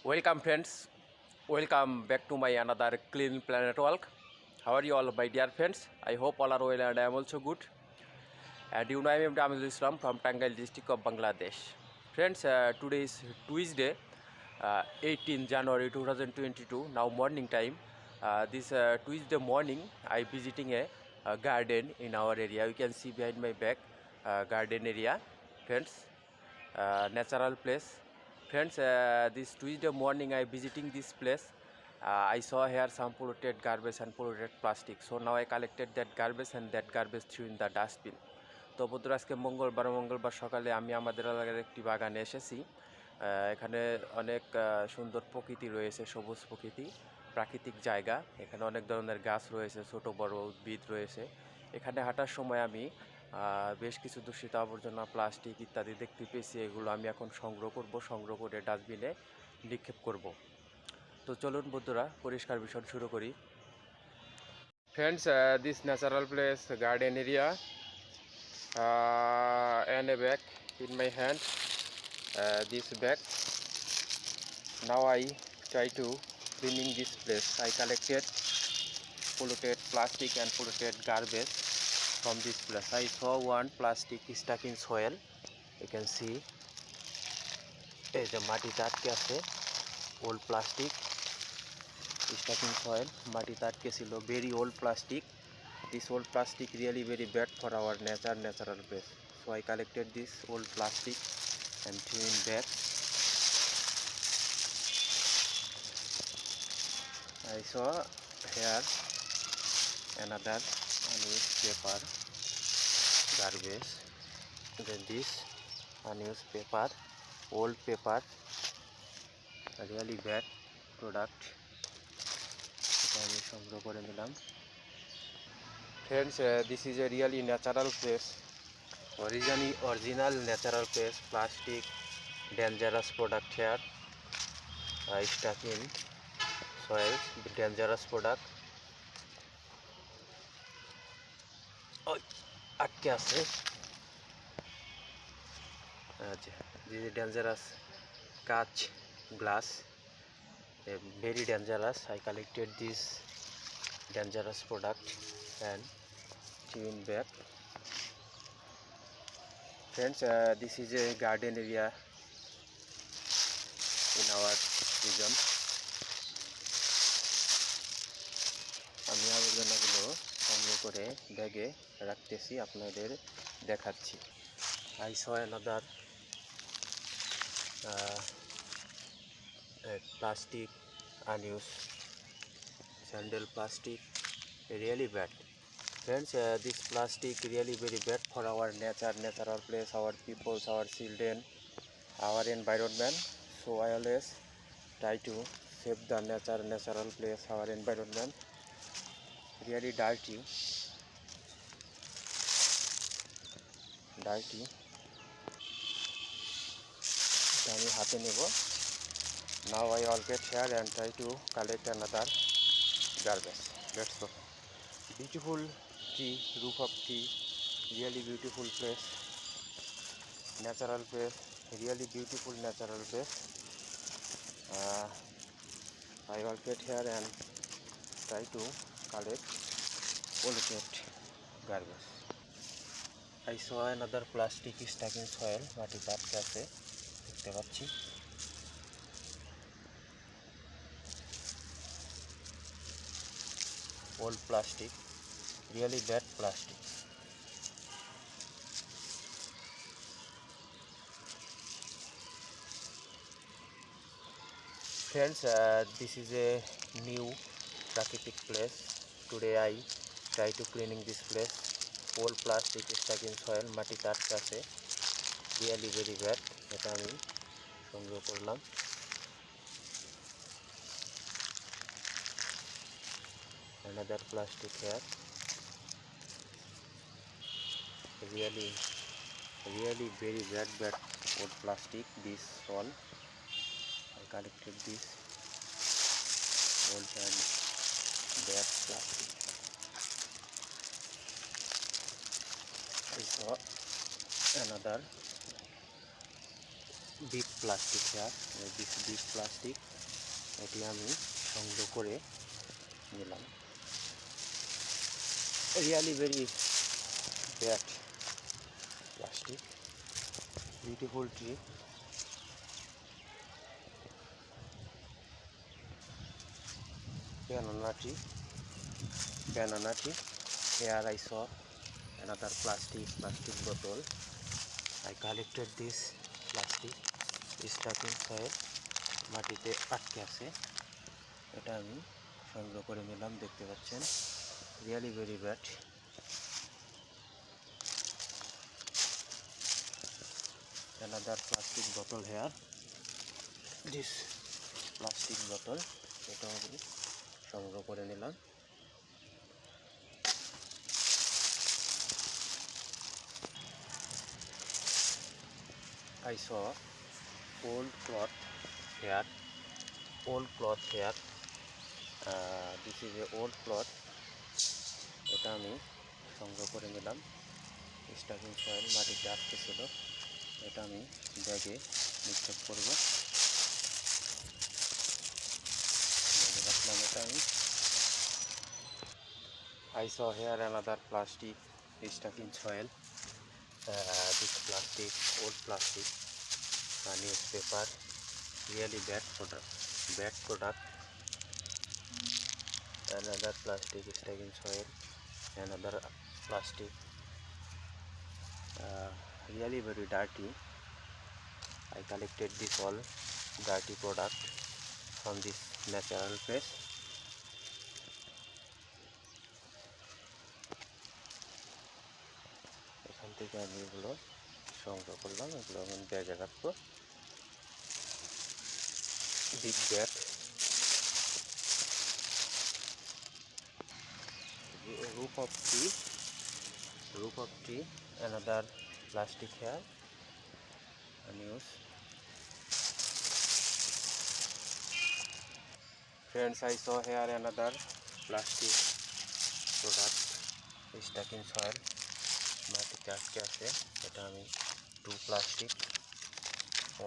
Welcome friends, welcome back to my another Clean Planet walk. How are you all my dear friends? I hope all are well and I am also good. And you know I am Amizul Islam from Tangail district of Bangladesh. Friends, today is Tuesday, 18 January 2022, now morning time. This Tuesday morning I visiting a garden in our area. You can see behind my back garden area, friends, natural place. Friends, this Tuesday morning I visiting this place. I saw here some polluted garbage and polluted plastic. So now I collected that garbage and that garbage threw in the dustbin. তো বন্ধুরা আজকে মঙ্গলবার সকালে আমি আমাদের এলাকার একটি বাগানে এসেছি। এখানে অনেক সুন্দর প্রকৃতি রয়েছে, সবুজ প্রকৃতি, প্রাকৃতিক জায়গা। এখানে অনেক ধরনের গাছ রয়েছে, ছোট বড় উদ্ভিদ রয়েছে। এখানে হাঁটার সময় আমি বেশ কিছু দূষিত আবর্জনা, প্লাস্টিক ইত্যাদি দেখতে পেয়েছি। এগুলো আমি এখন সংগ্রহ করে ডাস্টবিনে নিক্ষেপ করব। তো চলুন বন্ধুরা পরিষ্কার মিশন শুরু করি। Friends, this natural place garden area and a bag in my hand, this bag. Now I try to cleaning this place. I collected polluted plastic and polluted garbage from this place. I saw one plastic stuck in soil. You can see এই যে মাটিতে আটকে আছে, old plastic stuck in soil. মাটিতে আটকে ছিল, very old plastic. This old plastic really very bad for our natural place. So I collected this old plastic and threw in bag. I saw here another unused paper garbage. Then this unused paper, old paper, a really bad product. এটা আমি সংগ্রহ করে নিলাম। Friends, this is a really natural place, original natural place. Plastic dangerous product here, stuck in soil, dangerous product. আটকে আছে, this is dangerous কাঁচ, glass, very dangerous. I collected this dangerous product and threw in bag. Friends, this is a garden area in our region. আমি আবর্জনাগুলো সংগ্রহ করে ব্যাগে রাখতেছি, আপনাদের দেখাচ্ছি। I saw another plastic, unused sandal plastic, really bad. Friends, this plastic really very bad for our natural place, our people, our children, our environment. So I always try to save the natural place, our environment. Really dirty. আমি হাতে নেব। Now I all get here and try to collect another garbage. Let's go. Beautiful tree, roof of tree, really beautiful place, natural place, really beautiful natural place. I will get here and try to collect polluted garbage. I saw another plastic stuck in soil, মাটিতে আটকে আছে, দেখতে পাচ্ছি। Old plastic, really bad plastic. Friends, this is a new prakritik place. Today I try to cleaning this place. Old plastic stuck in soil, মাটিতে আটকে আছে, really very bad. এটা আমি সংগ্রহ করলাম। Another plastic here, really very bad old plastic. This all I collected, this old and bad plastic. I saw another big plastic here. This big plastic এটি আমি সংগ্রহ করে নিলাম। Really very bad plastic. Beautiful tree. Banana tree. Here I saw another plastic bottle. I collected this plastic stuck in soil. মাটিতে আটকে আছে, এটা আমি সংগ্রহ করে নিলাম। দেখতে পাচ্ছেন really very bad. another plastic bottle here. This plastic bottle এটা আমি সংগ্রহ করে নিলাম। I saw old cloth here. This is a old cloth. এটা আমি সংগ্রহ করে নিলাম। স্টাকিং সয়েল মাটিতে আটকে ছিল, এটা আমি ব্যাগে নিক্ষেপ করব। রাখলাম এটা আমি। I saw here another plastic stuck in soil. This plastic, old plastic, newspaper, really bad product. Another plastic stuck in soil, another plastic, really very dirty. I collected this all dirty product from this natural place. এখান থেকে আমি এগুলো সংগ্রহ করলাম, এগুলো আমি ব্যাগে রাখবো। Big bag, roof of tree, another plastic here, unused. Friends, I saw here another plastic product stuck in soil. মাটিতে আটকে আছে, এটা আমি 2 plastic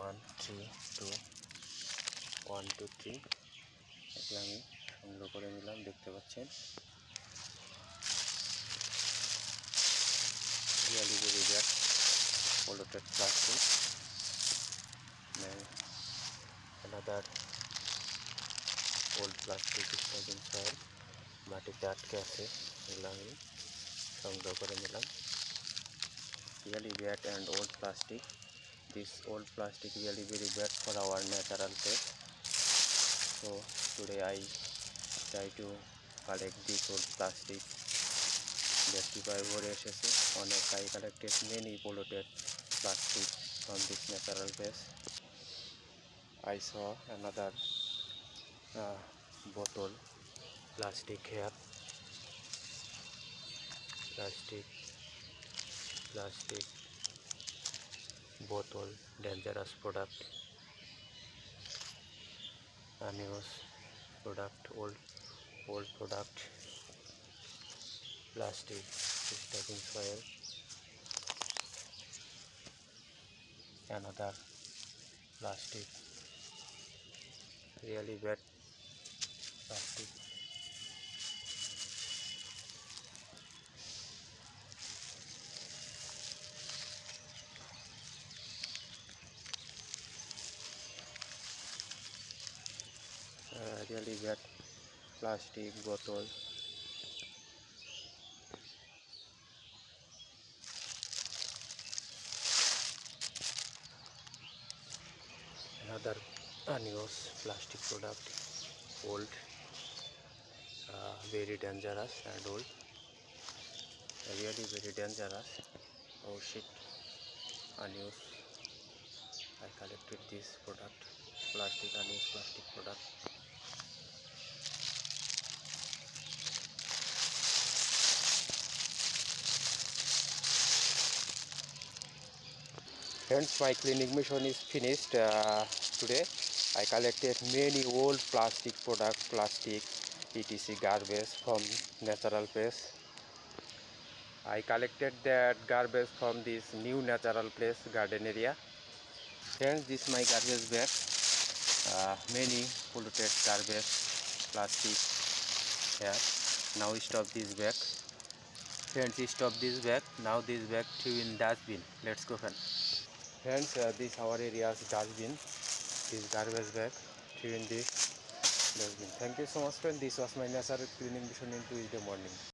1 2 3 এটা আমি সংগ্রহ করে নিলাম। দেখতে পাচ্ছেন really very bad polluted plastic. Another old plastic stuck in soil. মাটিতে আটকে আছে, এগুলো আমি সংগ্রহ করে নিলাম। really bad and old plastic. This old plastic really very bad for our natural place. So today I try to collect this old plastic. দেখতে পাই ভরে এসেছে অনেক। I collected many polluted plastic from this natural place. I saw another bottle plastic here. Plastic bottle, dangerous product, unused product, old product, plastic stuck in soil, another plastic, really bad plastic. Really bad plastic bottle. Another unused plastic product, old, very dangerous and old, really very dangerous. Oh shit, unused. I collected this product, unused plastic product. Friends, my cleaning mission is finished today. I collected many old plastic products, etc. garbage from natural place. I collected that garbage from this new natural place, garden area. Friends, this is my garbage bag. Many polluted garbage, plastic here. Now stop this bag. Friends, stop this bag. Now this bag throw in dustbin. Let's go, friends. Friends, this our area's dustbin. This garbage bag throw in this dustbin. Thank you so much, friends. This was my nature cleaning mission in Tuesday morning.